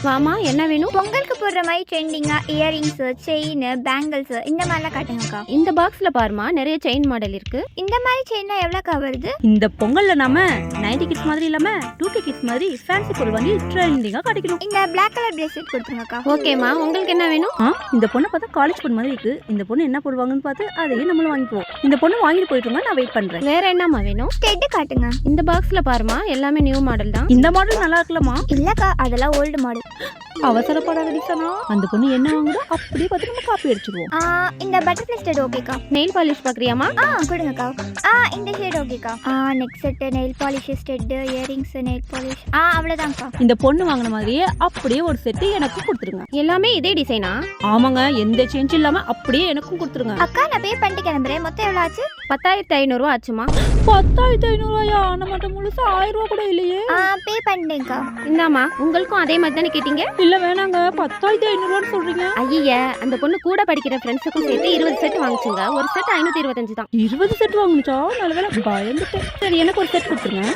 வாமா, என்ன வேணும்? பொங்கலுக்கு போடுற மாதிரி ட்ரெண்டிங்கா இயரிங்ஸ், செயின், பேங்கிள்ஸ் இந்த மாதிரிலாம் காட்டுங்கக்கா. இந்த பாக்ஸ்ல பாருமா, நிறைய செயின் மாடல் இருக்கு. இந்த மாதிரி செயின்லாம் எவ்வளோக்கா வருது? இந்த பொங்கல்ல நாம 90 கிட்ஸ் மாதிரி இல்லாம 2K கிட்ஸ் மாதிரி ஃபேன்சி பொருள் வாங்கி ட்ரெண்டிங்கா காட்டிக்கணும். இந்த பிளாக் கலர் பிரேஸ்லெட் கொடுத்துருங்கக்கா. ஓகேமா, உங்களுக்கு என்ன வேணும்? இந்த பொண்ணை பார்த்தா காலேஜ் பொண்ணு மாதிரி இருக்கு. இந்த பொண்ணு என்ன போடுவாங்கன்னு பார்த்து அதையே நம்மளும் வாங்கிக்குவோம். இந்த பொண்ணு வாங்கிட்டு போயிட்டுங்க, நான் வெயிட் பண்றேன். வேற என்னம்மா வேணும்? ஸ்டெட் காட்டுங்க. இந்த பாக்ஸ்ல பாருமா, எல்லாமே நியூ மாடல் தான். இந்த மாடல் நல்லா இருக்கலாமா? இல்லக்கா, அதெல்லாம் ஓல்டு மாடல். அவசரப்படாதடி சனா. அந்த பொண்ணு என்ன வாங்குதோ அப்படியே பார்த்து நம்ம காப்பி அடிச்சிடுவோம். இந்த பட்டர்ஃப்ளை ஸ்டெட் ஓகேக்கா. நெயில் பாலிஷ் பாக்குறியாமா? கொடுங்கக்கா. இந்த ஷேட் ஓகேக்கா. Neck set, nail polish, stud, earrings, nail polish. அவ்வளோதான்க்கா. இந்த பொண்ணு வாங்கின மாதிரியே அப்படியே ஒரு செட்டு எனக்கு கொடுத்துருங்க. எல்லாமே இதே டிசைனா? ஆமாங்க, எந்த சேஞ்ச் இல்லாம அப்படியே எனக்கும் கொடுத்துருங்க. அக்கா, நான் பே பண்ணிட்டு கிளம்புறேன். மொத்தம் எவ்வளோ ஆச்சு? 10,500 ரூபா ஆச்சுமா. 10,500 நம்மகிட்ட முழுசா 1000 ரூபா கூட இல்லையே. பே பண்ணிட்டேன்க்கா. இந்தாமா, உங்களுக்கும் அதே மாதிரி தானே கேட்டீங்க? இல்ல வேணாங்க, 10,500 சொல்றீங்க. ஐய, அந்த பொண்ணு கூட படிக்கிற ஃப்ரெண்ட்ஸுக்கும் சேர்த்து 20 செட் வாங்கிச்சுங்க. ஒரு செட் 525 தான். 20 செட் வாங்குச்சா? நல்லவேளை பயந்துட்டேன். சரி, எனக்கு ஒரு செட் கொடுத்துருங்க.